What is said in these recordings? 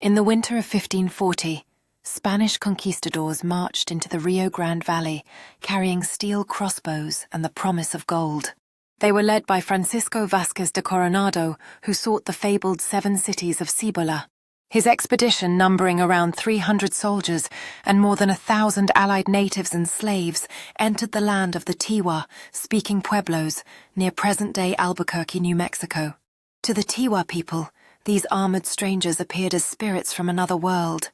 In the winter of 1540, Spanish conquistadors marched into the Rio Grande Valley, carrying steel crossbows and the promise of gold. They were led by Francisco Vázquez de Coronado, who sought the fabled 7 cities of Cibola. His expedition, numbering around 300 soldiers and more than 1,000 allied natives and slaves, entered the land of the Tiwa-speaking Pueblos near present-day Albuquerque, New Mexico. To the Tiwa people, these armored strangers appeared as spirits from another world.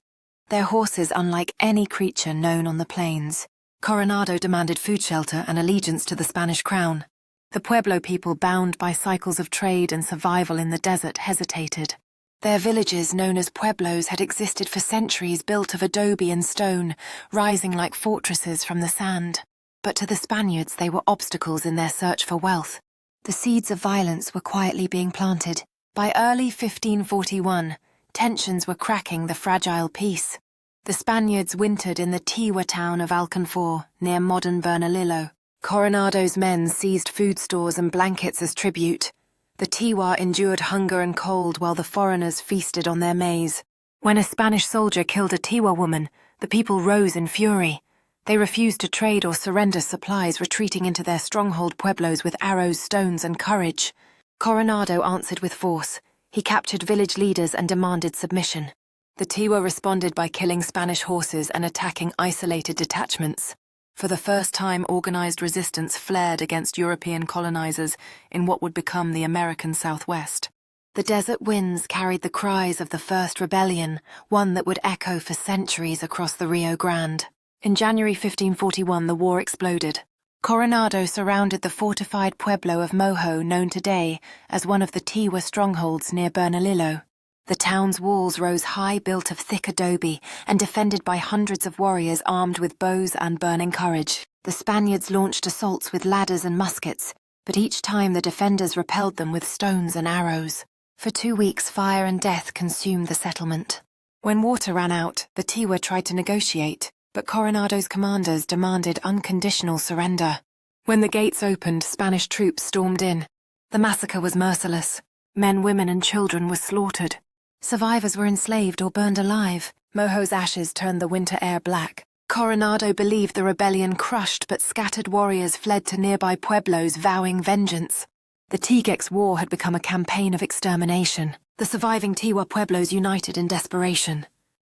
Their horses unlike any creature known on the plains. Coronado demanded food shelter and allegiance to the Spanish crown. The Pueblo people, bound by cycles of trade and survival in the desert, hesitated. Their villages, known as pueblos, had existed for centuries, built of adobe and stone, rising like fortresses from the sand. But to the Spaniards, they were obstacles in their search for wealth. The seeds of violence were quietly being planted. By early 1541, tensions were cracking the fragile peace. The Spaniards wintered in the Tiwa town of Alcanfor, near modern Bernalillo. Coronado's men seized food stores and blankets as tribute. The Tiwa endured hunger and cold while the foreigners feasted on their maize. When a Spanish soldier killed a Tiwa woman, the people rose in fury. They refused to trade or surrender supplies, retreating into their stronghold pueblos with arrows, stones, and courage. Coronado answered with force. He captured village leaders and demanded submission. The Tiwa responded by killing Spanish horses and attacking isolated detachments. For the first time, organized resistance flared against European colonizers in what would become the American Southwest. The desert winds carried the cries of the first rebellion, one that would echo for centuries across the Rio Grande. In January 1541, the war exploded. Coronado surrounded the fortified pueblo of Moho, known today as one of the Tiwa strongholds near Bernalillo. The town's walls rose high, built of thick adobe, and defended by hundreds of warriors armed with bows and burning courage. The Spaniards launched assaults with ladders and muskets, but each time the defenders repelled them with stones and arrows. For 2 weeks, fire and death consumed the settlement. When water ran out, the Tiwa tried to negotiate, but Coronado's commanders demanded unconditional surrender. When the gates opened, Spanish troops stormed in. The massacre was merciless. Men, women, and children were slaughtered. Survivors were enslaved or burned alive. Moho's ashes turned the winter air black. Coronado believed the rebellion crushed, but scattered warriors fled to nearby pueblos, vowing vengeance. The Tiguex War had become a campaign of extermination. The surviving Tiwa pueblos united in desperation.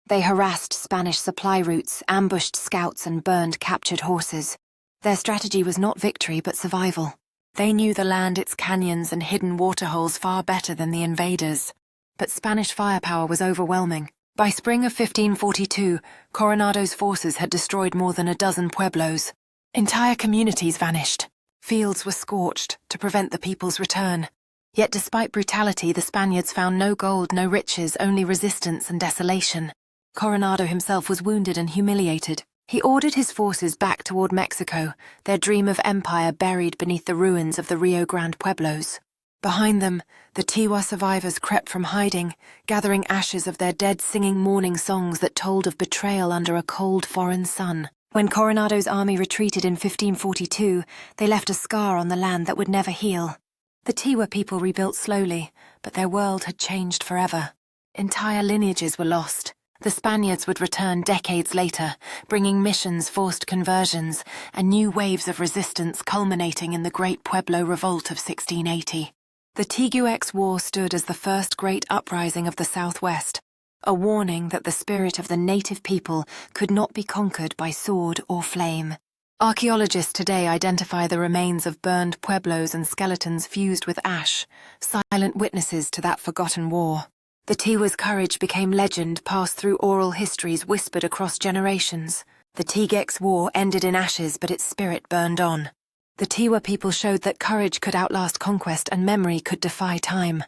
They harassed Spanish supply routes, ambushed scouts, and burned captured horses. Their strategy was not victory, but survival. They knew the land, its canyons, and hidden waterholes far better than the invaders. But Spanish firepower was overwhelming. By spring of 1542, Coronado's forces had destroyed more than a dozen pueblos. Entire communities vanished. Fields were scorched to prevent the people's return. Yet despite brutality, the Spaniards found no gold, no riches, only resistance and desolation. Coronado himself was wounded and humiliated. He ordered his forces back toward Mexico, their dream of empire buried beneath the ruins of the Rio Grande Pueblos. Behind them, the Tiwa survivors crept from hiding, gathering ashes of their dead, singing mourning songs that told of betrayal under a cold foreign sun. When Coronado's army retreated in 1542, they left a scar on the land that would never heal. The Tiwa people rebuilt slowly, but their world had changed forever. Entire lineages were lost. The Spaniards would return decades later, bringing missions, forced conversions, and new waves of resistance culminating in the Great Pueblo Revolt of 1680. The Tiguex War stood as the first great uprising of the Southwest, a warning that the spirit of the native people could not be conquered by sword or flame. Archaeologists today identify the remains of burned pueblos and skeletons fused with ash, silent witnesses to that forgotten war. The Tiwa's courage became legend, passed through oral histories whispered across generations. The Tiguex War ended in ashes, but its spirit burned on. The Tiwa people showed that courage could outlast conquest and memory could defy time.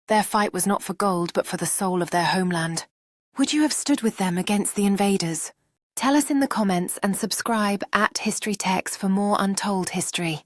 Their fight was not for gold, but for the soul of their homeland. Would you have stood with them against the invaders? Tell us in the comments and subscribe @HistoryTex for more untold history.